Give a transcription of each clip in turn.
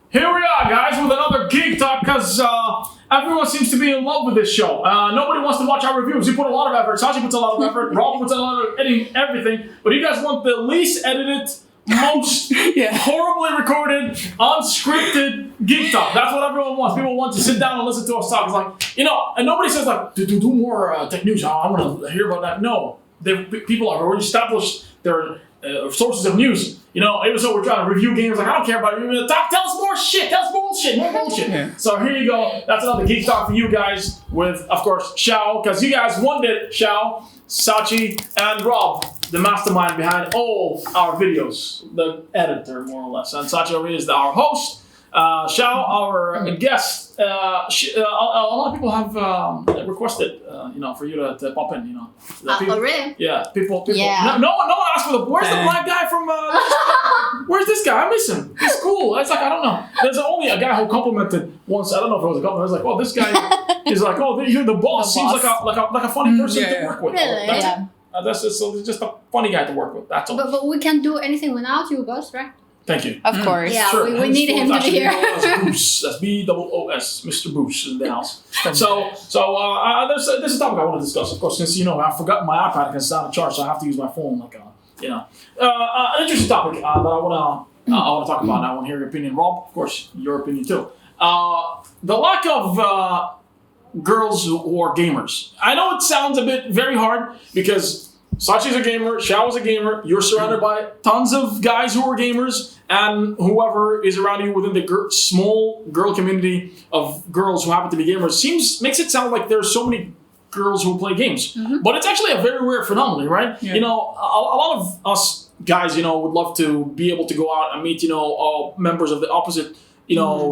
Here we are, guys, with another Geek Talk, because everyone seems to be in love with this show. Nobody wants to watch our reviews. We put a lot of effort. Sachi puts a lot of effort. Rob puts a lot of editing, everything. But you guys want the least edited, most horribly recorded, unscripted Geek Talk. That's what everyone wants. People want to sit down and listen to us talk. It's like, you know, and nobody says, like, do more tech news. I want to hear about that. No. People have already established their sources of news. You know, even so we're trying to review games, like, I don't care about it. Tell us more shit. Tell us bullshit. More bullshit. Yeah. So here you go. That's another Geek Talk for you guys with, of course, Xiao, because you guys wanted it. Xiao, Sachi, and Rob, the mastermind behind all our videos. The editor, more or less. And Sachi over here is our host. Xiao, our guest. A lot of people have requested, you know, for you to pop in. You know, oh really? Yeah, people. Yeah. No one asked for the. Where's the black guy from? Where's this guy? I miss him. He's cool. It's like, I don't know. There's only a guy who complimented once. I don't know if it was a compliment. I was like, oh, this guy is like, oh, you're the boss. Seems like a funny person to work with. Really? That's just a funny guy to work with. That's all. But we can't do anything without you, boss, right? Thank you. Of course. Yeah, sure. we need him to be here. Boos. That's B-O-O-S, Mr. Boos in the house. So there's a topic I want to discuss. Of course, since you know I've forgotten my iPad because it's out of charge, so I have to use my phone. Like you know, an interesting topic that I want to talk about. And I want to hear your opinion, Rob. Of course, your opinion too. The lack of girls who are gamers. I know it sounds a bit very hard because Sachi's a gamer, Xiao is a gamer, you're surrounded by tons of guys who are gamers, and whoever is around you within the small girl community of girls who happen to be gamers makes it sound like there's so many girls who play games. Mm-hmm. But it's actually a very rare phenomenon, right? Yeah. You know, a lot of us guys, you know, would love to be able to go out and meet, you know, members of the opposite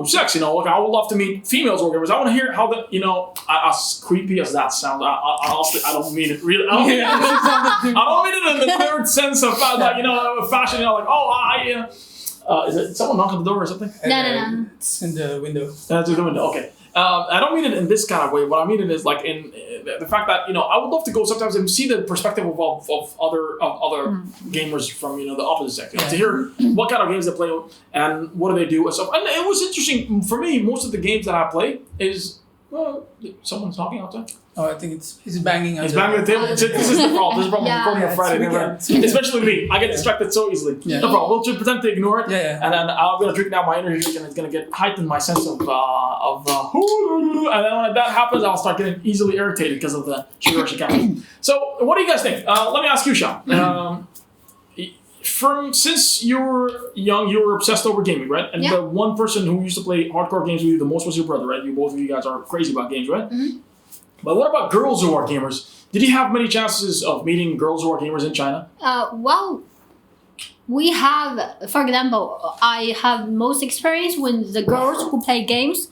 sex, you know, like I would love to meet females or gamers. I want to hear how you know, as creepy as that sounds, honestly, I don't mean it really. I don't mean it in the third sense of like, you know, fashion, you know, like, oh, is it someone knock on the door or something? No. It's in the window. It's in the window, okay. I don't mean it in this kind of way. What I mean it is like in the fact that, you know, I would love to go sometimes and see the perspective of other gamers from, you know, the opposite sex. You know, to hear what kind of games they play and what do they do and stuff. And it was interesting for me. Most of the games that I play is someone's talking outside. Oh, I think he's banging. He's banging the table. This is the problem. This is the problem. Yeah. Recording on Friday, especially me. I get distracted so easily. Yeah. No problem. We'll just pretend to ignore it. Yeah. And then I'm gonna drink down my energy, and it's gonna get heightened my sense of and then when that happens, I'll start getting easily irritated because of the sugar rush account. So, what do you guys think? Let me ask you, Sean. Since you were young, you were obsessed over gaming, right? And the one person who used to play hardcore games with you the most was your brother, right? Both of you guys are crazy about games, right? Mm-hmm. But what about girls who are gamers? Did you have many chances of meeting girls who are gamers in China? Well, we have, for example, I have most experience with the girls who play games.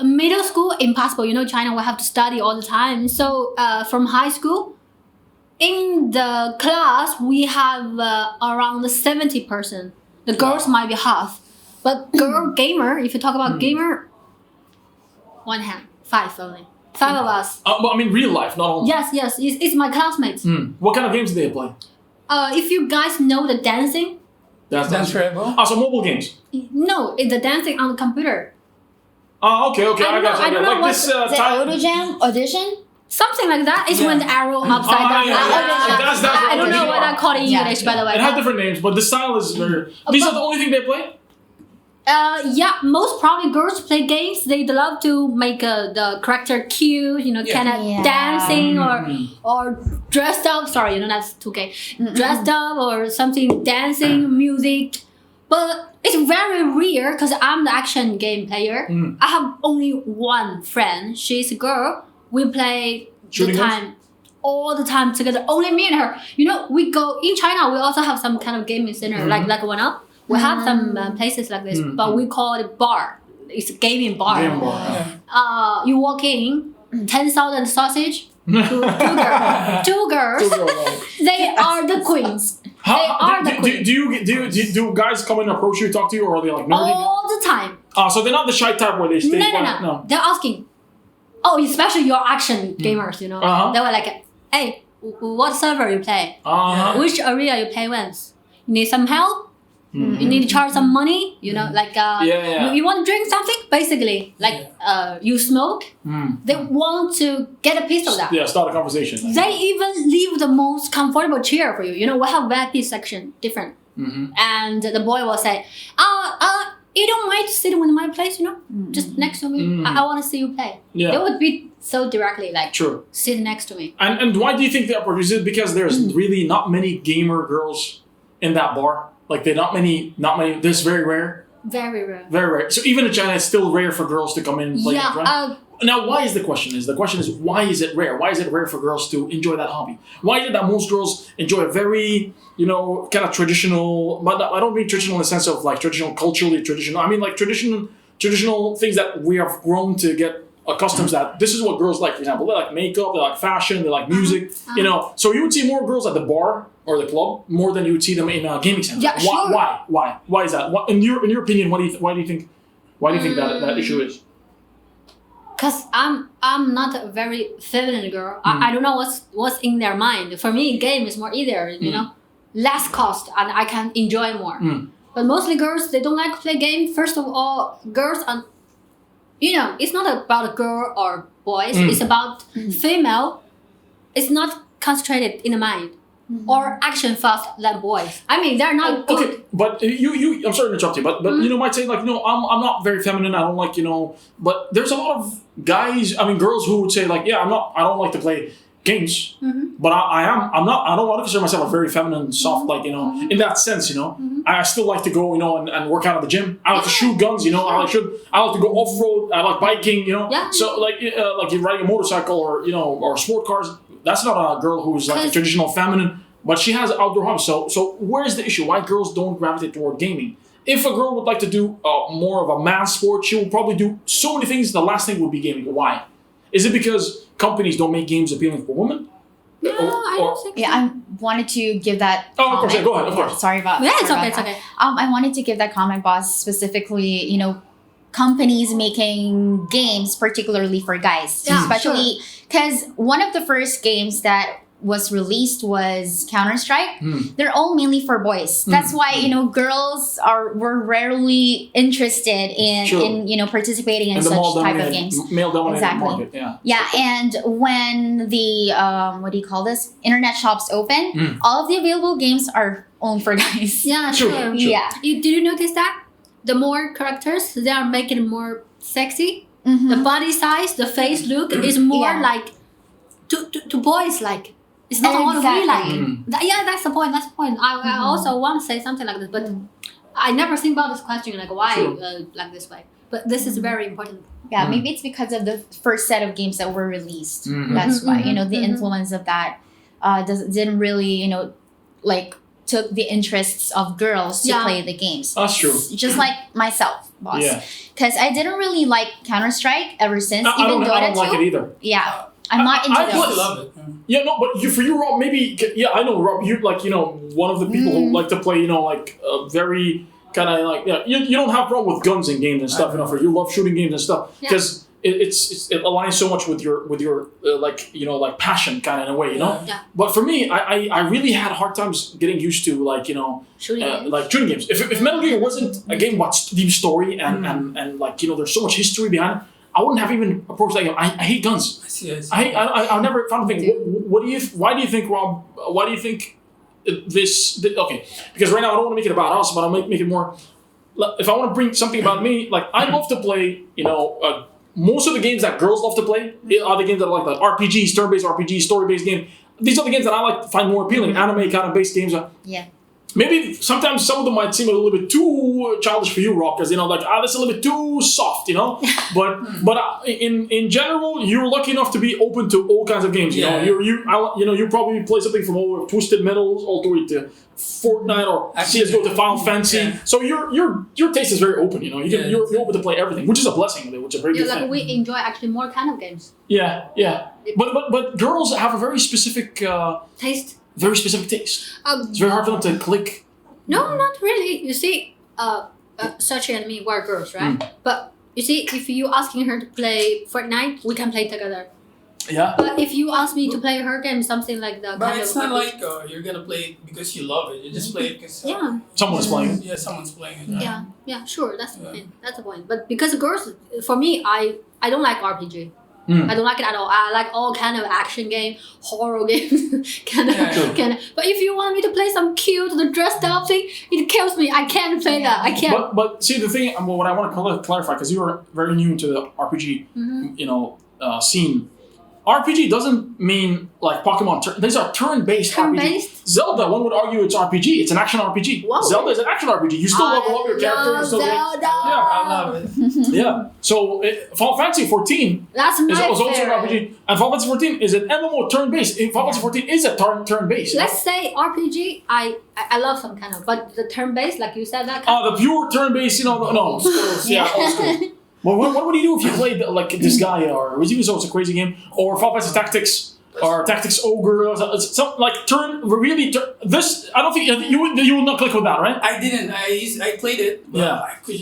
Middle school, impossible. You know, China, we have to study all the time. So from high school, in the class, we have around 70%. The girls might be half. But girl gamer, if you talk about gamer, one hand, 5 only. 5 of us. Well, I mean, real life, not only. Yes. It's my classmates. What kind of games do they play? If you guys know the dancing. Dance Rebel? So mobile games? No, it's the dancing on the computer. Oh, okay. I got you. I don't know like this Auto-Jam audition? Something like that. It's when the arrow upside down. I don't know what I call it in English, by the way. It has different names, but the style is very... These are the only thing they play? Most probably girls play games. They love to make the character cute, you know, kind of dancing or dressed up. Sorry, you know, that's too gay. Dressed up or something, dancing, music. But it's very rare because I'm the action game player. I have only one friend. She's a girl. We play all the time together. Only me and her. You know, we go in China. We also have some kind of gaming center like 1UP. We have some places like this, but we call it bar. It's a gaming bar. You walk in, 10,000 sausage, two girls. They are the queens. Do guys come and approach you, talk to you, or are they like nerdy? All the time. So they're not the shy type where they stay. No. They're asking. Oh, especially your action gamers, you know. They were like, hey, what server you play, which area you play with. You need some help. Mm-hmm. You need to charge some money. You know, like you want to drink something. Basically, like you smoke. They want to get a piece of that. Yeah, start a conversation. They even leave the most comfortable chair for you. You know, we have VIP section different, and the boy will say, you don't mind sitting in my place, you know, just next to me. I want to see you play. Yeah. They would be so directly like, sit next to me. And why do you think that? Is it because there's really not many gamer girls in that bar? Like they're not many. This is very rare. Very rare. Very rare. So even in China, it's still rare for girls to come in and play. Now, why is the question? The question is why is it rare? Why is it rare for girls to enjoy that hobby? Why is it that most girls enjoy a very, kind of traditional? But I don't mean traditional in the sense of like traditional, culturally traditional. I mean like traditional things that we have grown to get accustomed to. That this is what girls like. For example, they like makeup, they like fashion, they like music. So you would see more girls at the bar or the club more than you would see them in a gaming center. Yeah, sure. Why is that? In your opinion, why do you think that issue is? Cause I'm not a very feminine girl. I don't know what's in their mind. For me, game is more easier. You know, less cost and I can enjoy more. But mostly girls, they don't like to play game. First of all, girls are, it's not about a girl or boys. It's about female. It's not concentrated in the mind. Or action fast than boys. I mean, they're not good. Okay, but you I'm sorry to interrupt you, but might say like, I'm not very feminine. I don't like, but there's a lot of guys, girls who would say like, I don't like to play games, but I don't want to consider myself a very feminine, soft, like, in that sense, I still like to go, and work out at the gym. I like to shoot guns, I like to go off-road. I like biking, So like you're riding a motorcycle or sport cars. That's not a girl who's like a traditional feminine, but she has outdoor hobbies. So where's the issue? Why girls don't gravitate toward gaming? If a girl would like to do more of a man's sport, she will probably do so many things. The last thing would be gaming. Why? Is it because companies don't make games appealing for women? No, I don't think so. Yeah, I wanted to give that comment. Of course, go ahead, of course. Sorry about that. Yeah, it's okay. I wanted to give that comment, boss, specifically, companies making games particularly for guys. Especially because one of the first games that was released was Counter-Strike. They're all mainly for boys. That's why, girls were rarely interested in participating in such type of games. Male-dominated market, Yeah, and when the internet shops open, all of the available games are only for guys. Yeah, sure. Yeah. Did you notice that? The more characters, they are making it more sexy. The body size, the face look is more like to boys like. It's not what we like. That's the point. I also want to say something like this, but I never think about this question like why like this way. But this is very important. Yeah, maybe it's because of the first set of games that were released. That's why the influence of that didn't really took the interests of girls to play the games. That's true. Just like myself, boss. Because I didn't really like Counter-Strike ever since. I don't like it either. Yeah. I'm not into those. I love it. Yeah, no, but for you, Rob, maybe, I know, Rob, you're like, one of the people who like to play, very kind of like, you don't have a problem with guns and games and stuff, for you love shooting games and stuff, because it aligns so much with your passion kind of in a way, But for me, I really had hard times getting used to shooting games. If Metal Gear wasn't a game about deep story and there's so much history behind it, I wouldn't have even approached that game. I hate guns. I see. I never found a thing. Why do you think, Rob? Why do you think this? Okay, because right now I don't want to make it about us, but I'll make it more. If I want to bring something about me, like I love to play. Most of the games that girls love to play are the games that are like RPGs, turn-based RPGs, story-based game. These are the games that I like to find more appealing. Anime kind of based games. Yeah. Maybe sometimes some of them might seem a little bit too childish for you, Rob, because that's a little bit too soft, But in general, you're lucky enough to be open to all kinds of games. You probably play something from all Twisted Metals all the way to Fortnite or CS:GO to Final Fantasy. Yeah. So your taste is very open. You're open to play everything, which is a blessing, which is a very good thing. We enjoy actually more kind of games. Yeah. But girls have a very specific taste. Very specific taste. It's very hard for them to click. No, not really. You see, Sachi and me were girls, right? But you see, if you asking her to play Fortnite, we can play together. Yeah. But if you ask me to play her game, something like the But kind it's of not like you're gonna play it because you love it. You just play it because yeah. Someone's playing. Yeah, someone's playing it. Right? Yeah, sure. That's the point. That's the point. But because girls, for me, I don't like RPG. I don't like it at all. I like all kind of action game, horror game, kind of. But if you want me to play some cute, the dressed up thing, it kills me. I can't play that. I can't. But see the thing, what I want to clarify, because you are very new to the RPG, scene. RPG doesn't mean like Pokemon. These are turn-based RPG. Zelda, one would argue it's RPG. It's an action RPG. Whoa. Zelda is an action RPG. You still level up your character. Zelda. I love it. Yeah. So Final Fantasy 14 That's is my also an favorite. RPG, and Final Fantasy 14 is an MMO turn-based. Final Fantasy 14 is a turn-based. Let's say RPG. I love some kind of, but the turn-based, like you said, that kind The pure turn-based, no, old school. Well, what would you do if you played like this guy, or was even so it's a crazy game, or Final Fantasy Tactics, or Tactics Ogre, or something like this? I don't think you would not click with that, right? I didn't. I played it. But I couldn't.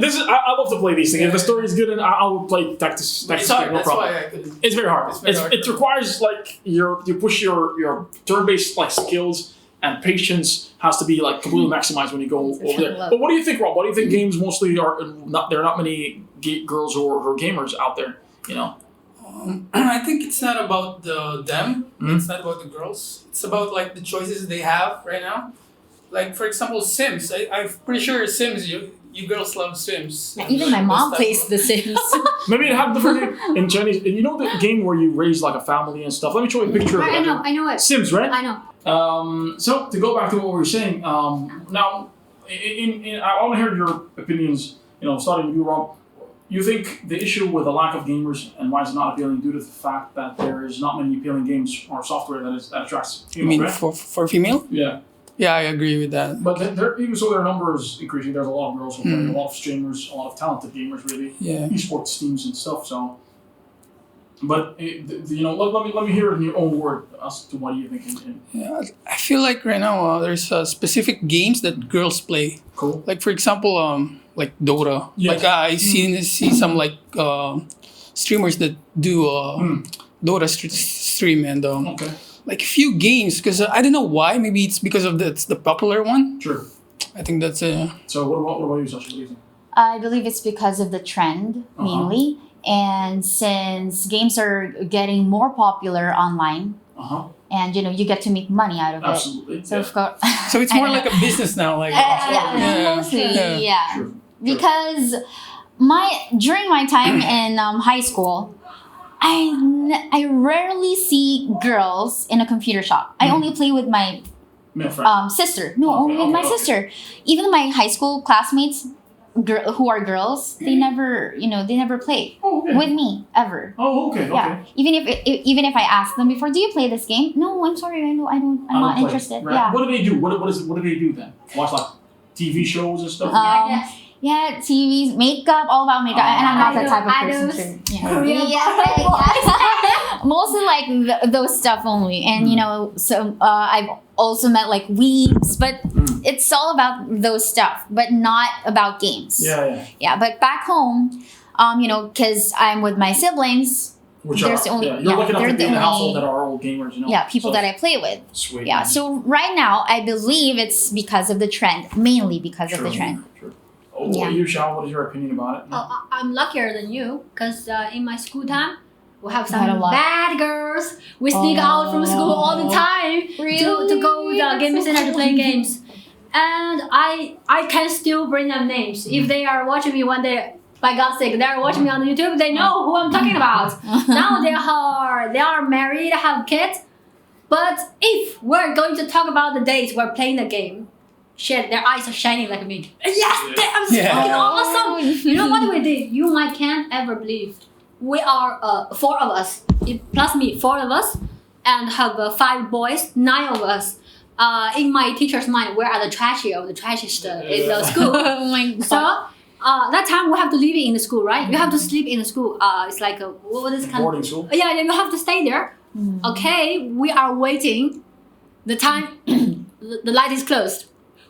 This is I love to play these things. If the story is good, and I will play Tactics. It's hard. No That's problem. why I couldn't. It's very hard. It requires like you push your turn-based like skills. And patience has to be like completely maximized when you go over there. But what do you think, Rob? What do you think games mostly are not? There are not many girls or gamers out there. I think it's not about them. It's not about the girls. It's about like the choices they have right now. Like for example, Sims. I'm pretty sure Sims. You girls love Sims. Even my mom plays The Sims. Maybe it have different name in Chinese. You know the game where you raise like a family and stuff. Let me show you a picture of it. I know it. Sims, right? I know. So to go back to what we were saying, now I want to hear your opinions. Starting with you, Rob. You think the issue with the lack of gamers and why it's not appealing due to the fact that there is not many appealing games or software that attracts female, You mean right? for female? Yeah. Yeah, I agree with that. But even so, their numbers increasing. There's a lot of girls who play, a lot of streamers, a lot of talented gamers, really. Yeah. Esports teams and stuff. So, but let me hear it in your own word as to what you think. Yeah, I feel like right now there's specific games that girls play. Cool. Like for example, like Dota. Yes. Like I see some like streamers that do Dota stream and Okay. like a few games because I don't know why. Maybe it's because of it's the popular one. Sure. I think that's So what about you, Sasha? What do you think? I believe it's because of the trend mainly, and since games are getting more popular online, and you get to make money out of it. Absolutely. So of course, so it's more like a business now. Like mostly, Sure. Because during my time in high school, I rarely see girls in a computer shop. I only play with my sister. No, only with my sister. Even my high school classmates, who are girls, they never play with me ever. Oh, okay. Yeah. Even if I ask them before, do you play this game? No, I'm sorry, I'm not interested. Right. Yeah. What do they do? What do they do then? Watch like TV shows and stuff. Yeah, TVs, makeup, all about makeup, and I'm not that type of person. Mostly like those stuff only, and so I've also met like weebs, but it's all about those stuff, but not about games. Yeah. But back home, because I'm with my siblings. You're lucky enough to be in the household that are all gamers, Yeah, people that I play with. Sweet. Yeah, so right now, I believe it's because of the trend, mainly because of the trend. True. You, Shao, what is your opinion about it? I'm luckier than you, because in my school time, we have some bad girls. We sneak out from school all the time to go to the game center to play games. And I can still bring them names. If they are watching me one day, by God's sake, they're watching me on YouTube, they know who I'm talking about. Now they are married, have kids. But if we're going to talk about the days we're playing the game, shit, their eyes are shining like me. Yes, I'm fucking awesome. You know what we did? You might can't ever believe. We are 4 of us, plus me, 4 of us, and have 5 boys, 9 of us. In my teacher's mind, we're the trashy of the trashiest in the school. Oh my God. So that time we have to live in the school, right? You have to sleep in the school. It's like what is kind boarding school? Yeah, you have to stay there. Okay, we are waiting. The time, the light is closed.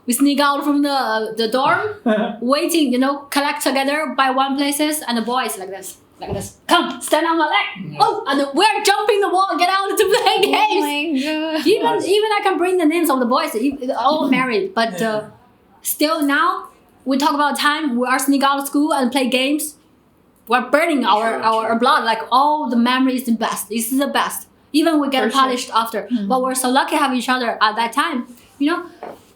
We sneak out from the dorm, waiting, collect together by one places, and the boys like this. like this. Come, stand on my leg. Oh, and then we're jumping the wall, get out to play games. Oh my god. Even I can bring the names of the boys, all married, but still now we talk about time. We are sneak out of school and play games. We're burning our blood. Like all the memories, the best. This is the best. Even we get punished after, but we're so lucky to have each other at that time. You know,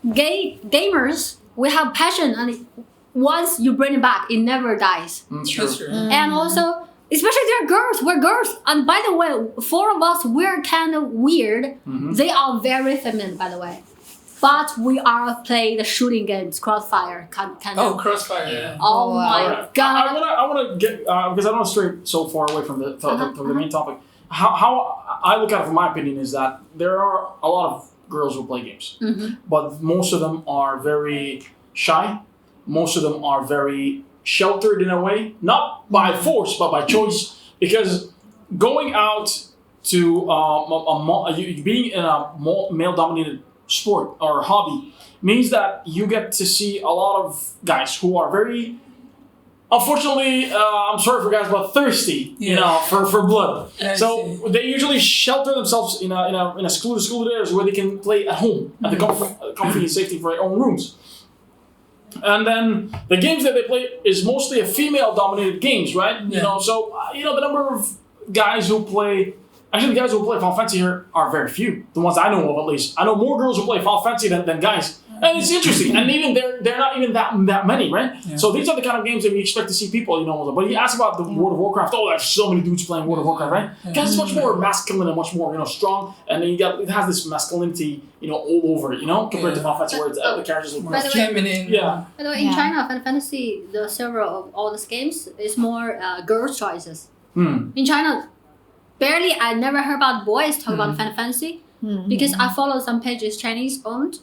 gamers, we have passion, and once you bring it back, it never dies. True. And also, especially they're girls. We're girls. And by the way, 4 of us, we're kind of weird. They are very feminine, by the way. But we are play the shooting games, Crossfire. Kind of. Oh, Crossfire. Yeah. Oh my god. I want to get because I don't want to stray so far away from the main topic. How I look at it, from my opinion, is that there are a lot of girls who play games, but most of them are very shy. Most of them are very sheltered in a way, not by force, but by choice. Because going out to being in a male-dominated sport or hobby means that you get to see a lot of guys who are very, unfortunately, I'm sorry for guys, but thirsty, for blood. So they usually shelter themselves in a secluded areas where they can play at home at the comfy and safety for their own rooms. And then the games that they play is mostly a female-dominated games, right? Yeah. So the number of guys who play. Actually, the guys who play Final Fantasy here are very few. The ones I know of, at least. I know more girls who play Final Fantasy than guys. And it's interesting. And even they're not even that many, right? Yeah. So these are the kind of games that we expect to see people, But you ask about the World of Warcraft, there's so many dudes playing World of Warcraft, right? Because it's much more masculine and much more, strong. And then it has this masculinity, all over it, compared to Final Fantasy where the characters look more feminine. Yeah. By the way, in China, Final Fantasy, the server of all these games is more girls' choices. In China, barely I never heard about boys talk about Final Fantasy because I follow some pages Chinese owned.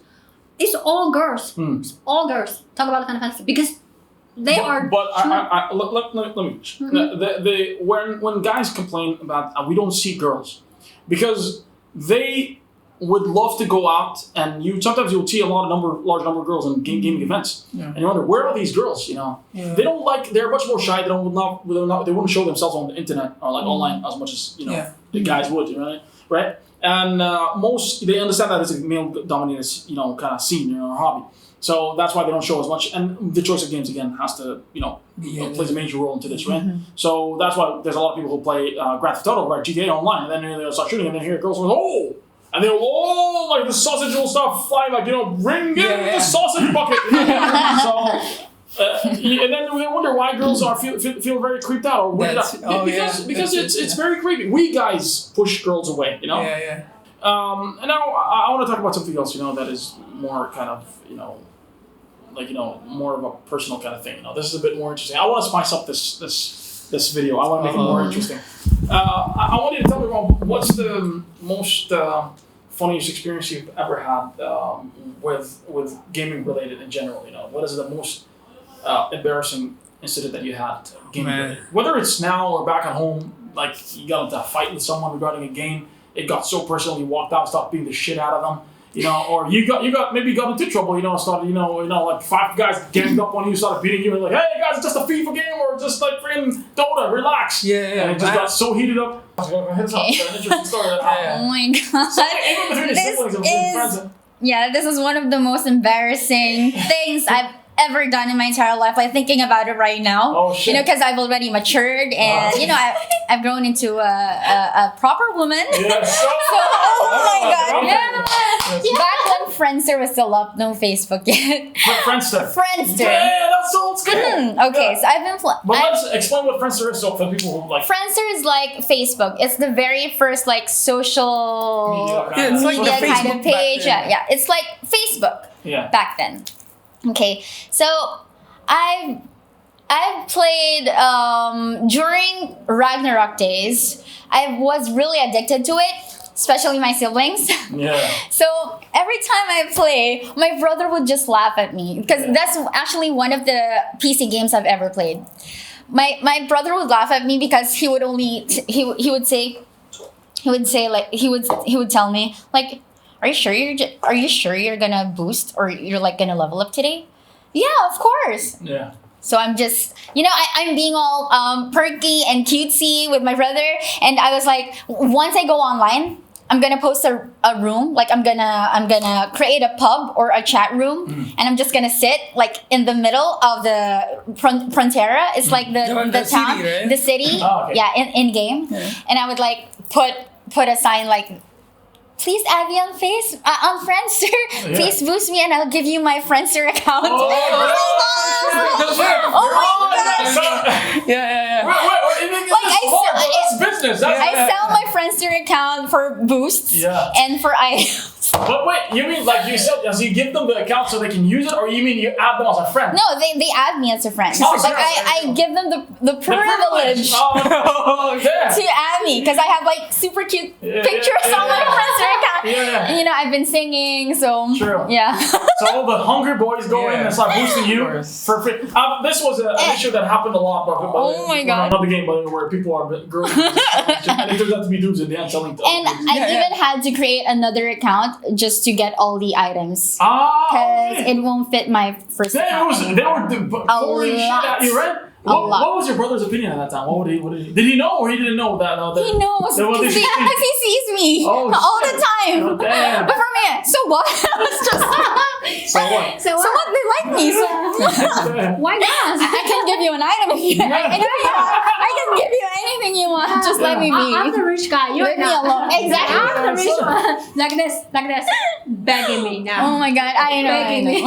It's all girls. It's all girls talk about Final Fantasy because they are. But let me. When guys complain about we don't see girls, because they would love to go out and sometimes you'll see large number of girls in gaming events, and you wonder where are these girls? They don't like. They're much more shy. They wouldn't show themselves on the internet or online as much as the guys would, right? And they understand that it's a male-dominated, kind of scene, or hobby. So that's why they don't show as much. And the choice of games again has to, plays a major role into this, right? So that's why there's a lot of people who play Grand Theft Auto, right, GTA Online, and then they'll start shooting, and then hear girls go, and they'll like the sausage will start flying, like bring in the sausage bucket. And then we wonder why girls feel very creeped out or weirded out. Because it's very creepy. We guys push girls away, And now I want to talk about something else, that is more kind of, more of a personal kind of thing. This is a bit more interesting. I want to spice up this video. I want to make it more interesting. I want you to tell me, Ron, what's the most funniest experience you've ever had with gaming related in general? What is the most embarrassing incident that you had gaming related? Whether it's now or back at home, like you got into a fight with someone regarding a game, it got so personal, you walked out, stopped beating the shit out of them, or you got into trouble, started, like 5 guys ganged up on you, started beating you, and like, hey guys, it's just a FIFA game, or just like freaking Dota, relax. And it just got so heated up. Heads up, an interesting story that happened. Oh my god. So even between your siblings and friends. This is one of the most embarrassing things I've ever done in my entire life. Like thinking about it right now. Oh shit. Because I've already matured and I've grown into a proper woman. Yes. Oh my god. Back when Friendster was still up, no Facebook yet. Friendster. Yeah, that's so old school. Okay, so I've been. But let's explain what Friendster is, so for people who like. Friendster is like Facebook. It's the very first like social media kind of page. Yeah, it's like Facebook. Yeah. Back then. Okay, so I've played during Ragnarok days. I was really addicted to it, especially my siblings. Yeah. So every time I play, my brother would just laugh at me because that's actually one of the PC games I've ever played. My brother would laugh at me because he would tell me like, Are you sure you're gonna boost or you're like gonna level up today? Yeah, of course. Yeah. So I'm just, I'm being all perky and cutesy with my brother. And I was like, once I go online, I'm gonna post a room. Like I'm gonna create a pub or a chat room, and I'm just gonna sit like in the middle of the frontera. It's like the town, city, right? the city. Oh, okay. Yeah, in game. Yeah. And I would like put a sign like, please add me on Friendster. Please boost me, and I'll give you my Friendster account. Oh my Yeah, yeah, yeah. That's business. I sell my Friendster account for boosts and for items. But wait, you mean like you give them the account so they can use it, or you mean you add them as a friend? No, they add me as a friend. Oh, like I give them the privilege to add me because I have like super cute pictures on my Friendster account. Yeah. And, I've been singing, so yeah. So all the hungry boys go in and start boosting you for free. This was an issue that happened a lot. Oh my god! Another game, by the way, where people are girls and it turns out to be dudes in the end selling. And I even had to create another account just to get all the items because it won't fit my first account. They were pouring shit at you, right? What was your brother's opinion at that time? What did he know or he didn't know that? He knows because he sees me all the time. Oh, damn. But for me, so what? It's just so what? So what? They like me, so Why not? I can give you an item if you want. I can give you anything you want. Just let me be. I'm the rich guy. You're Leave me alone. Exactly. I'm the rich one. Like this, begging me now. Oh my god, I know. Begging me.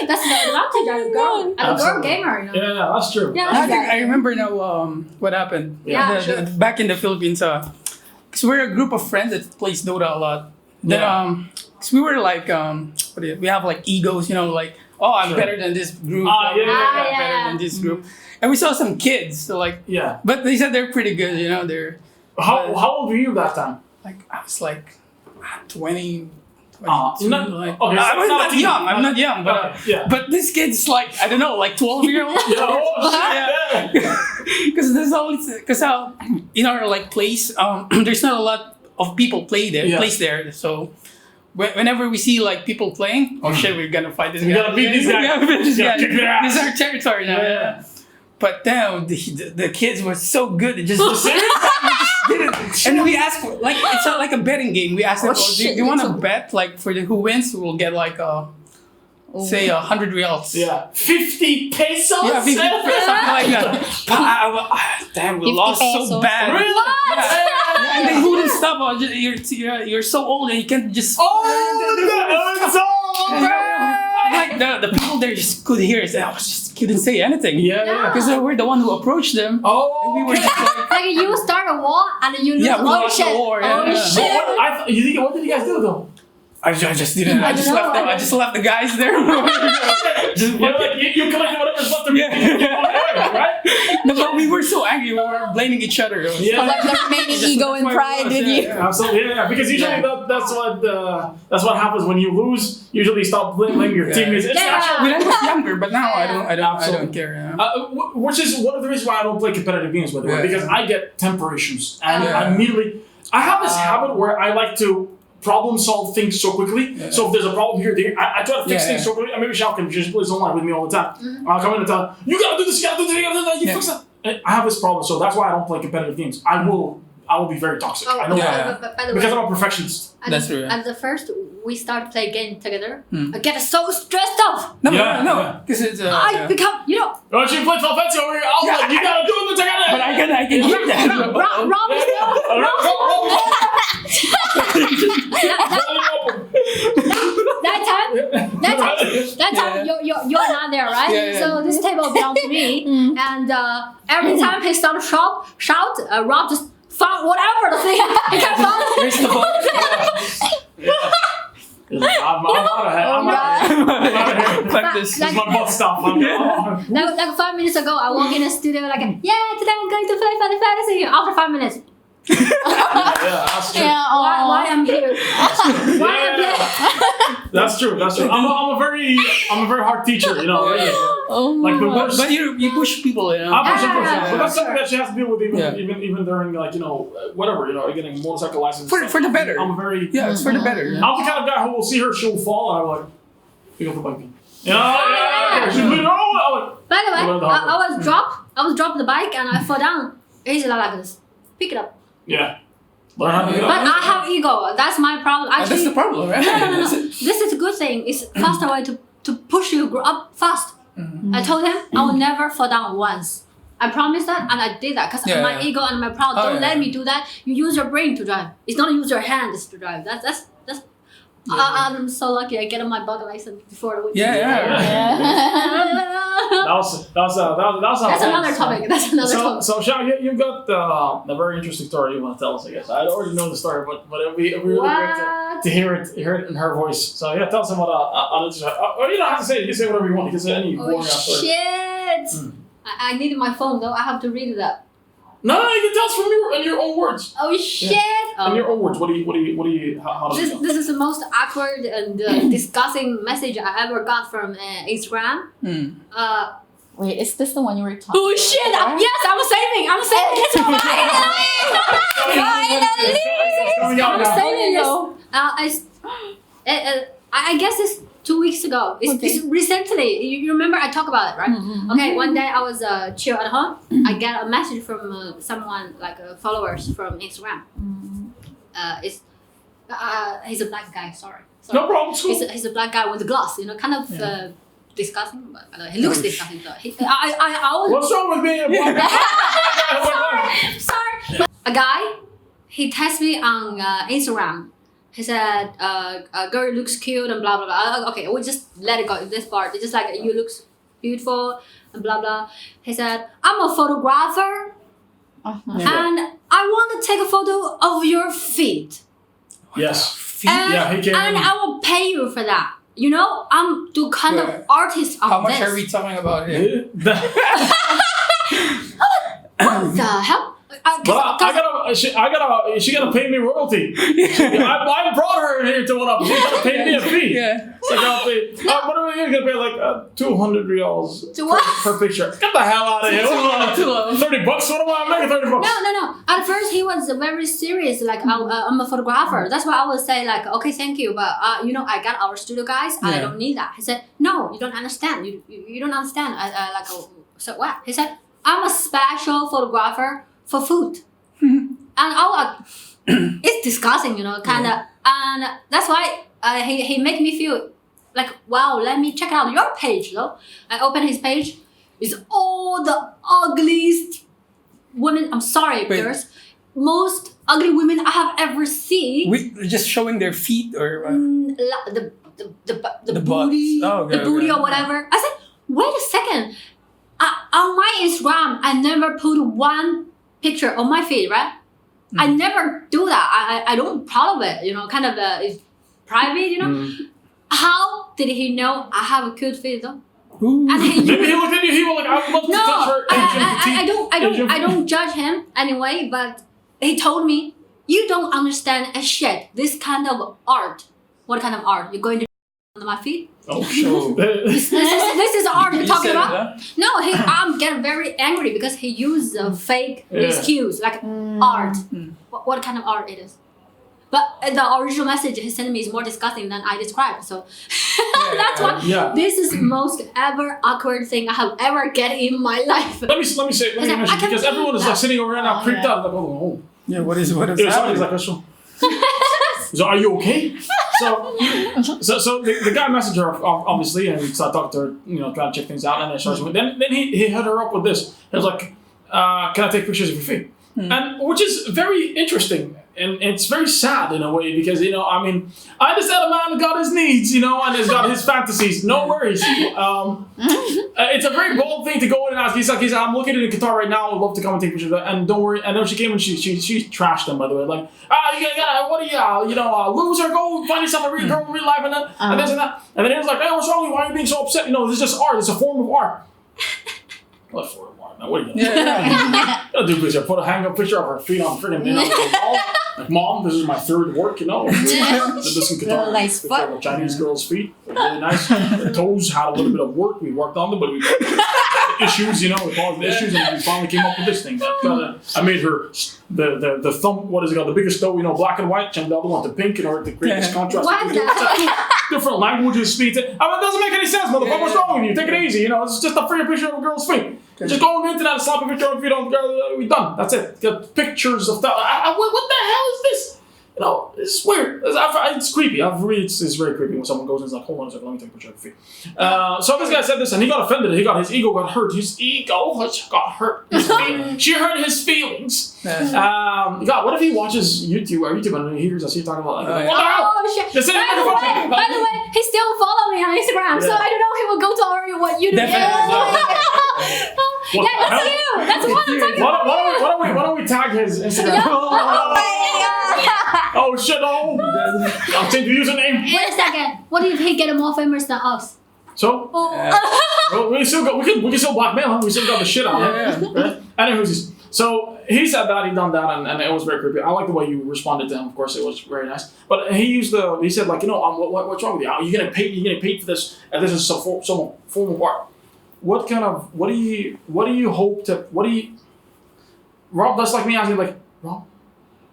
That's the advantage of a girl. I'm a girl gamer. Yeah, that's true. Yeah, I think I remember now what happened. Yeah, Back in the Philippines, because we're a group of friends that plays Dota a lot. Then, because we were like, we have like egos, like, oh, I'm better than this group. I'm better than this group. And we saw some kids, so like, but they said they're pretty good, they're. How old were you that time? Like, I was like 20. I'm not young, but this kid's like, I don't know, like 12-year-old. Because there's always, because in our like place, there's not a lot of people place there. So whenever we see like people playing, oh shit, we're gonna fight this guy. We gotta beat these guys. This is our territory now. Yeah. But then the kids were so good. It just did it. And we asked, like, it's not like a betting game. We asked them, do you want to bet, like, for who wins, we'll get like say 100 reals. Yeah. 50 pesos? Yeah, 50 pesos, something like that. Damn, we lost so bad. Really? Yeah. And they wouldn't stop. You're so old and you can't just. Like the people there just could hear us. I just couldn't say anything. Yeah. Because we're the one who approached them. Oh. And we were just like you start a war and you lose. Yeah, we lost the war. Shit. What did you guys do though? I just didn't. I just left them. I just left the guys there. You collected whatever's left of right? No, but we were so angry. We were blaming each other. Like the remaining ego and pride with you. Absolutely, yeah. Because usually that's what happens when you lose. Usually, stop blaming your teammates. It's natural. When I was younger, but now I don't care. Which is one of the reasons why I don't play competitive games, by the way, because I get temper issues, and immediately I have this habit where I like to problem solve things so quickly. So if there's a problem here, I try to fix things so quickly. Maybe Shao can just plays online with me all the time. I'll come in and tell him, you gotta do this, you gotta do this, you gotta do that, you fix that. And I have this problem, so that's why I don't play competitive games. I will be very toxic. I know that. But by the Because way, I'm a perfectionist. That's true. At the first we start play game together, I get so stressed out. No, because it's I become, Don't you play Final Fantasy over here? You gotta do it together. But I can hear that. Rob is that time you're not there, right? Yeah. So this table belongs to me, and every time he starts shout, Rob just found whatever the thing he can find. Where's the ball? I'm out of here. Like this. This is my butt stop. Like 5 minutes ago, I walk in the studio like, yeah, today I'm going to play Final Fantasy. After 5 minutes. That's true. Why I'm here? That's true. I'm a very hard teacher, Like the worst. But you push people, I push them. But that's something that she has to deal with even during like whatever, getting a motorcycle license. For the better. I'm very it's for the better. I'm the kind of guy who will see her, she'll fall, and I'm like, pick up the bike. She's bleeding. Oh, By the way, I was dropping the bike and I fall down. He's like this. Pick it up. yeah. Learn how to get But up. I have ego. That's my problem. Actually, That's the problem, right? no. This is a good thing. It's faster way to push you up fast. I told him I will never fall down once. I promised that, and I did that because my ego and my pride don't let me do that. You use your brain to drive. It's not use your hands to drive. That's. I'm so lucky. I get on my body license before the weekend. That's another topic. That's another topic. So, Sean, you've got a very interesting story you want to tell us, I guess. I already know the story, but it'd be really great to hear it in her voice. So, yeah, tell us about or you don't have to say it. You can say whatever you want. You can say any boring story. Shit! I needed my phone, though. I have to read it up. No, you can tell us from in your own words. Oh, shit! In your own words, what do you, how does it go? This is the most awkward and disgusting message I ever got from Instagram. Wait, is this the one you were talking Oh, shit! Yes, I'm saving it! I'm saving it! I guess it's 2 weeks ago. It's recently. You remember I talked about it, right? Okay, one day I was chill at home. I get a message from someone, like followers from Instagram. He's a black guy, sorry. No problem, it's cool. He's a black guy with a glass, kind of disgusting, but he looks disgusting though. I always... What's wrong with being a black guy? Sorry. A guy, he texted me on Instagram. He said, a girl looks cute and blah, blah, blah. Okay, we just let it go in this part. It's just like, you look beautiful and blah, blah. He said, I'm a photographer and I want to take a photo of your feet. Yes. And, he came and I will pay you for that. I'm the kind of artist of How much this. are we talking about here? What the hell? She gotta pay me royalty. I brought her in here to one up. She's gonna pay me a fee. Yeah. So I'll pay. What are we gonna pay? Like 200 reals per picture. Get the hell out of here. Too low. $30. What am I making? $30. No. At first he was very serious. Like I'm a photographer. That's why I would say like, okay, thank you, but I got our studio guys. I don't need that. He said, no, you don't understand. You don't understand. So what? He said, I'm a special photographer for food. And I was it's disgusting, kind of. And that's why he make me feel like, wow, let me check out your page, though. I open his page. It's all the ugliest women. I'm sorry, girls. Most ugly women I have ever seen. Just showing their feet or the booty, the booty or whatever. I said, wait a second. On my Instagram, I never put one picture on my feed, right? I never do that. I don't proud of it, kind of it's private, How did he know I have a cute feed though? And maybe he looked at you. He was like, "I would love to touch her." I don't judge him anyway. But he told me, "You don't understand a shit. This kind of art. What kind of art? You're going to on my feet? Oh, sure. This is art you're talking about? No, I'm getting very angry because he used a fake excuse like art. What kind of art it is? But the original message he sent me is more disgusting than I described. So that's why this is most ever awkward thing I have ever get in my life. Let me mention because everyone is like sitting over right now creeped out like, oh. Yeah, what is happening? So are you okay? So the guy messaged her obviously, and so I talked to her, trying to check things out, and then he hit her up with this. He was like, "Can I take pictures of your feet?" And which is very interesting, and it's very sad in a way because I understand a man got his needs, and has got his fantasies. No worries. It's a very bold thing to go in and ask. He's like, I'm looking at the guitar right now. I'd love to come and take pictures of it. And don't worry. And then she came and she trashed him, by the way. Like, what are you, loser? Go find yourself a real girl in real life and that, and this and that. And then he was like, hey, what's wrong with you? Why are you being so upset? This is just art. It's a form of art. What form of art? Now, what are you gonna do? Please, put a hang-up picture of her feet on freaking, the wall. Like, Mom, this is my third work, This guitar. Nice foot. A Chinese girl's feet. Really nice. The toes had a little bit of work. We worked on them, but we issues, we caused the issues, and we finally came up with this thing. I made her the thumb, what is it called? The biggest toe, black and white, and the other one the pink in order to create this contrast. What? different languages, speeds. I mean, it doesn't make any sense, motherfucker. What's wrong with you? Take it easy. It's just a free picture of a girl's feet. Just go on the internet and slap a picture of a feet on the girl. We're done. That's it. Get pictures of that. What the hell is this? It's weird. It's creepy. It's very creepy when someone goes and is like, hold on a second, let me take a picture of your feet. So this guy said this and he got offended. His ego got hurt. His ego got hurt. She hurt his feelings. God, what if he watches YouTube and he hears us talking about like, oh shit. By the way, he still follows me on Instagram, so I don't know he will go to what you do. Yeah, that's you. That's what I'm talking about. Why don't we tag his Instagram? Oh shit! No, I'll change the username. Wait a second. What if he get more famous than us? So, well, we can still blackmail him. We still got the shit out of him. Right? Anywho, so he said that he done that, and it was very creepy. I like the way you responded to him. Of course, it was very nice. But he said like, what's wrong with you? You're gonna pay for this, and this is some form of art. What do you hope to? Rob, that's like me asking like, Rob,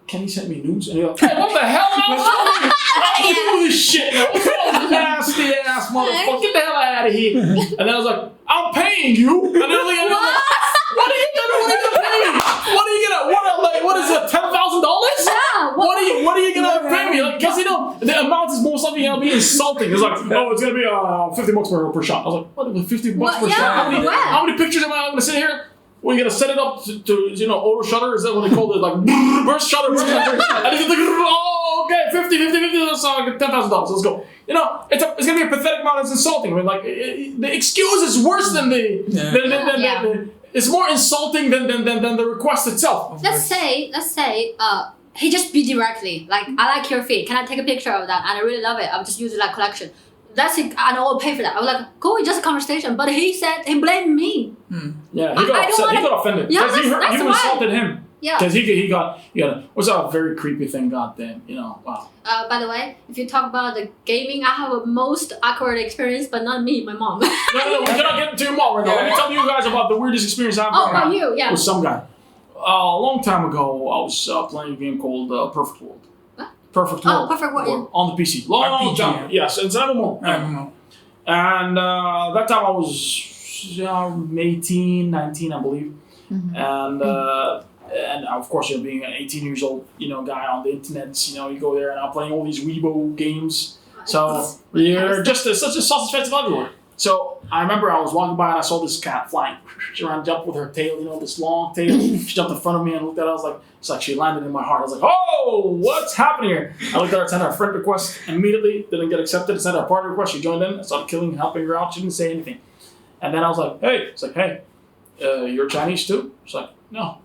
can you send me nudes? And you're like, hey, what the hell? I don't do this shit. What's wrong with nasty ass motherfucker? Get the hell out of here. And then I was like, I'm paying you. And then like, what are you gonna pay me? What is it? $10,000? Yeah. What are you gonna pay me? Because the amount is most likely gonna be insulting. It's like, oh, it's gonna be $50 per shot. I was like, what? $50 per shot? How many pictures am I gonna sit here? We're gonna set it up to auto shutter. Is that what they call it? Like burst shutter. And it's like, oh, okay, 50. That's $10,000. Let's go. It's gonna be a pathetic amount. It's insulting. I mean, like the excuse is worse than it's more insulting than the request itself. Let's say, he just be directly like, I like your feet. Can I take a picture of that? And I really love it. I'll just use it like collection. That's it, and I will pay for that. I was like, cool, it's just a conversation. But he said he blamed me. Yeah, he got upset. He got offended because he insulted him. Yeah. Because he got was a very creepy thing. Goddamn, wow. By the way, if you talk about the gaming, I have a most awkward experience, but not me, my mom. No, we cannot get into your mom right now. Let me tell you guys about the weirdest experience I've had. You, yeah. With some guy. A long time ago, I was playing a game called Perfect World. Perfect World. Perfect World. On the PC. Long time. Yes, it's an MMO. And that time I was 18, 19, I believe. Mm-hmm. And of course, being an 18 years old, guy on the internet, you go there and I'm playing all these Weibo games. So you're just such a sausage festival everywhere. So I remember I was walking by and I saw this cat flying. She ran, jumped with her tail, this long tail. She jumped in front of me and looked at it. I was like, it's like she landed in my heart. I was like, oh, what's happening here? I looked at her, sent her a friend request immediately. Didn't get accepted. I sent her a party request. She joined in. I started helping her out. She didn't say anything. And then I was like, hey. It's like, hey, you're Chinese too? She's like, no,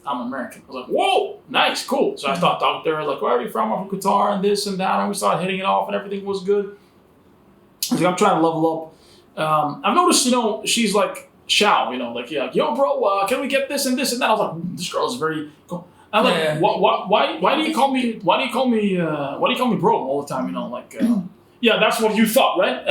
I'm American. I was like, whoa, nice, cool. So I started talking to her. I was like, where are you from? I'm from Qatar and this and that. And we started hitting it off and everything was good. I was like, I'm trying to level up. I've noticed, she's like Shao, yo, bro, can we get this and this and that? I was like, this girl is very cool. I'm like, why do you call me bro all the time? Yeah, that's what you thought, right?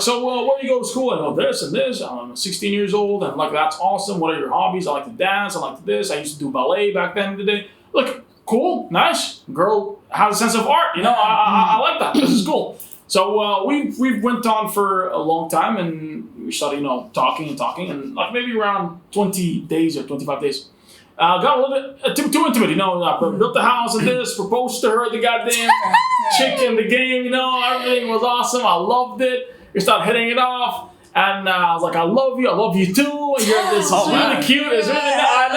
So where do you go to school? I go this and this. I'm 16 years old, and that's awesome. What are your hobbies? I like to dance. I like this. I used to do ballet back then in the day. Look, cool, nice. Girl has a sense of art. I like that. This is cool. So we went on for a long time, and we started, talking, and maybe around 20 days or 25 days. Got a little bit too intimate, I built the house and this, proposed to her, the goddamn chick in the game, everything was awesome. I loved it. We started hitting it off. And I was like, I love you too. And this is really cute. It's really I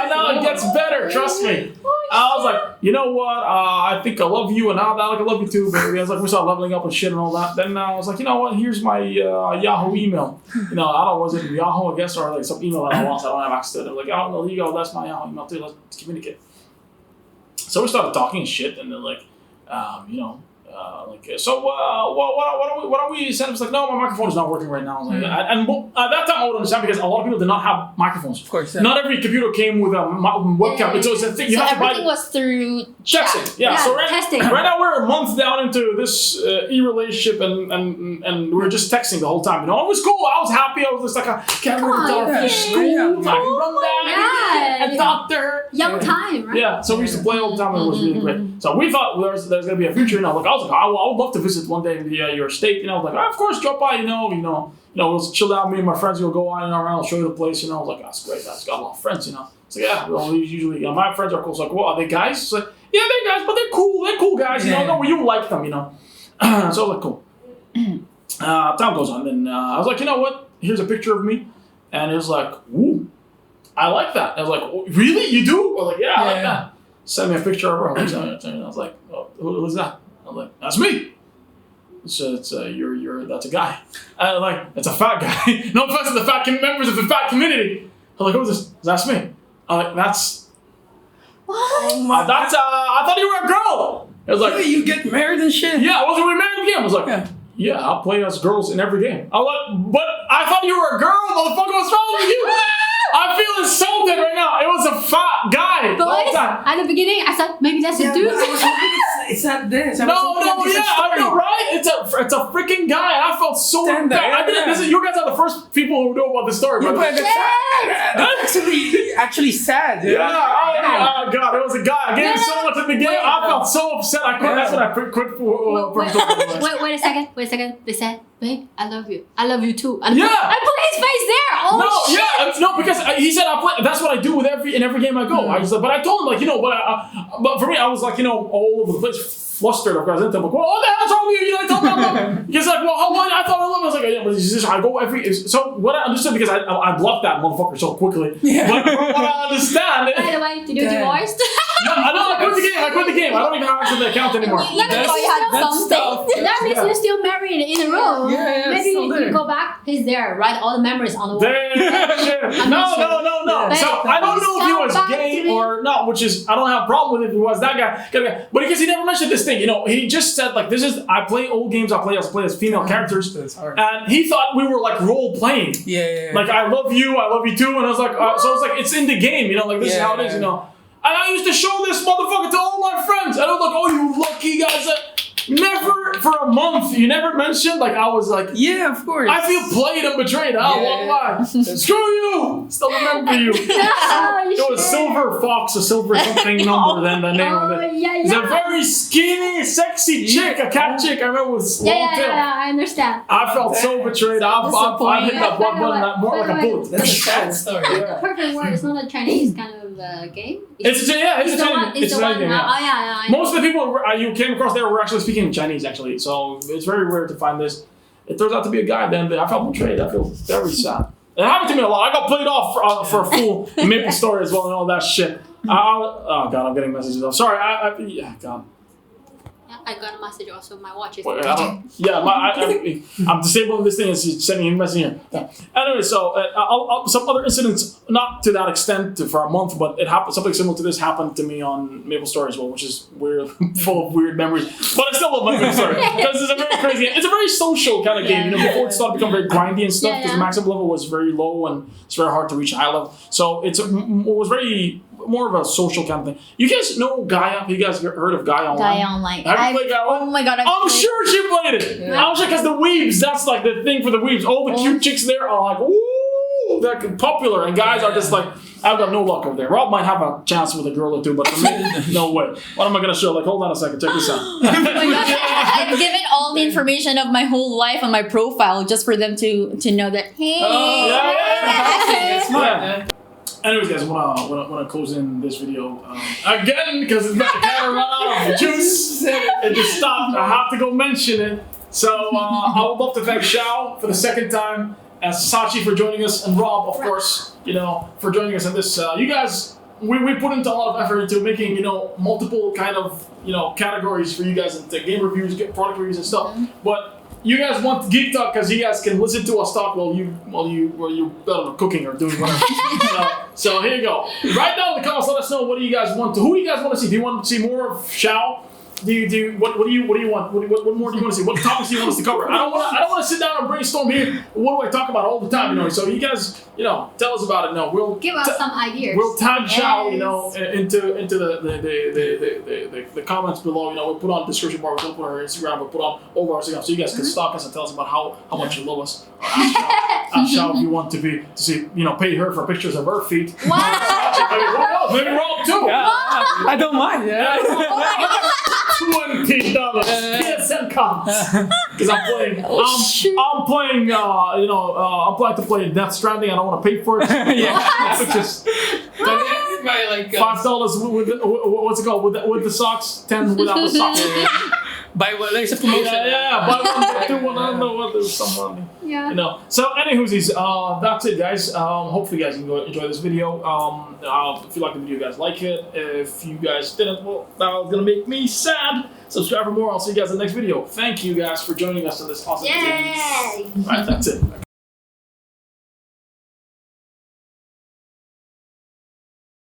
know. It gets better. Trust me. I was like, you know what? I think I love you, and I love you too, baby. I was like, we started leveling up and shit and all that. Then I was like, you know what? Here's my Yahoo email. I don't know, was it Yahoo, I guess, or some email that I lost. I don't have access to it. I was like, oh, no, here you go. That's my Yahoo email too. Let's communicate. So we started talking and shit, and then so what are we set up? It's like, no, my microphone is not working right now. I was like, and at that time I would understand because a lot of people did not have microphones. Of course, yeah. Not every computer came with a webcam. Yeah. So it's a thing. You so have to buy. Everything was through texting. Yeah. So testing. Right now we're a month down into this e-relationship, and we're just texting the whole time. It was cool. I was happy. I was just like, I can't wait to tell her school. I can run that and talk to her. Young time, right? Yeah. So we used to play all the time, and it was really great. So we thought there's gonna be a future. I was was like, I would love to visit one day your state. I was like, of course, drop by. We'll chill out. Me and my friends will go on around. I'll show you the place. I was like, that's great. That's got a lot of friends. So yeah, usually my friends are cool. It's like, well, are they guys? It's like, yeah, they're guys, but they're cool. They're cool guys. No, you like them. So I was like, cool. Time goes on, and I was like, you know what? Here's a picture of me, and it was like, ooh, I like that. I was like, oh, really? You do? I was like, yeah, I like that. Send me a picture of her. I was like, oh, who's that? I was like, that's me. So that's a guy. And I'm like, it's a fat guy. No offense to the fat members of the fat community. I'm like, who's this? That's me. I'm like, that's. What? That's I thought you were a girl. I was like, yeah, you get married and shit. Yeah, I wasn't really married in the game. I was like, yeah, I'll play as girls in every game. I'm like, but I thought you were a girl, motherfucker. What's wrong with you? I feel insulted right now. It was a fat guy the whole time. At the beginning, I thought maybe that's a dude. It's not this. I know, right? It's a freaking guy. I felt so bad. You guys are the first people who know about this story. Yeah, but that's actually sad. Yeah. Oh God, it was a guy. I gave him so much in the game. I felt so upset. I quit. That's when I quit. Wait a second. They said, babe, I love you. I love you too. And yeah. I put his face there. Oh shit. No, because he said I play. That's what I do with every game I go. But I told him but for me I was like all over the place. Flustered, of course. I'm like, well, what the hell's wrong with you? I told him. He's like, well, how long? I thought I love him. I was like, yeah, but it's just, I go every. So what I understood, because I blocked that motherfucker so quickly. Yeah. But what I understand. By the way, did you divorce? No, I quit the game. I don't even have access to the account anymore. That means you're still married in a room. Yeah, maybe you go back. He's there. Write all the memories on the wall. No. So I don't know if he was gay or not, which is I don't have a problem with it if he was that guy. But because he never mentioned this thing, he just said like this is I play old games. I play as female characters, and he thought we were like role playing. Yeah. Like I love you too, and I was like, so it's like it's in the game, like this is how it is, And I used to show this motherfucker to all my friends, and I was like, oh, you lucky guys. Never for a month. You never mentioned. Like I was like, yeah, of course. I feel played and betrayed. Why? Screw you. Still remember you. It was Silver Fox or Silver something number than the name of it. It's a very skinny, sexy chick, a cat chick. I remember with long tail. I understand. I felt so betrayed. I hit that block button more like a bullet. That's a sad story. The perfect word. It's not a Chinese kind of game. It's a Chinese game. Yeah. Most of the people you came across there were actually speaking Chinese, actually. So it's very rare to find this. It turns out to be a guy. Then I felt betrayed. I feel very sad. It happened to me a lot. I got played off for a full Maple story as well and all that shit. Oh God, I'm getting messages. I'm sorry. God. I got a message also. My watch is. I'm disabling this thing and she's sending me a message here. Yeah. Anyway, so some other incidents, not to that extent for a month, but it happened. Something similar to this happened to me on Maple Story as well, which is weird, full of weird memories. But I still love Maple Story because it's a very crazy. It's a very social kind of game. Before it started to become very grindy and stuff, because the maximum level was very low and it's very hard to reach high level. So it was very. More of a social kind of thing. You guys know Gaia? Have you guys heard of Gaia Online? Gaia Online. Have you played Gaia Online? Oh my God. I'm sure she played it. Yeah. I'm sure because the weebs, that's like the thing for the weebs. All the cute chicks there are like, ooh, they're popular. And guys are just like, I've got no luck over there. Rob might have a chance with a girl or two, but for me, no way. What am I going to show? Like, hold on a second. Check this out. Oh my God. I've given all the information of my whole life on my profile just for them to know that, hey. It's smart. Anyways, guys, I want to close in this video again because it's not kind of run out of juice. It just stopped. I have to go mention it. So I would love to thank Xiao for the second time, and Sachi for joining us, and Rob, of course, for joining us in this. You guys, we put into a lot of effort into making multiple kind of categories for you guys into game reviews, product reviews, and stuff, but. You guys want Geek Talk because you guys can listen to us talk while you're cooking or doing whatever. so here you go. Write down in the comments. Let us know what do you guys want to. Who do you guys want to see? Do you want to see more of Xiao? What do you want? What more do you want to see? What topics do you want us to cover? I don't want to sit down and brainstorm here. What do I talk about all the time? So you guys, tell us about it. No, we'll give us some ideas. We'll tag Xiao, into the comments below. We'll put on the description bar. We'll put her Instagram. We'll put on all our Instagram, so you guys can stalk us and tell us about how much you love us. Ask Xiao if you want to see, pay her for pictures of her feet. Wow. Maybe Rob too. Yeah, I don't mind. Yeah. Oh my God. $20 PSN cards because I'm playing. I'm playing. I'm planning to play Death Stranding. I don't want to pay for it. Which is By like $5 with what's it called with the socks, 10 without the socks. Buy one. There's a promotion. Buy one get 2 one. I don't know what there's some money. Yeah. So anywhoosies, that's it, guys. Hopefully, you guys enjoy this video. If you like the video, you guys like it. If you guys didn't, well, that's gonna make me sad. Subscribe for more. I'll see you guys in the next video. Thank you guys for joining us in this awesome. Yay! All right, that's it.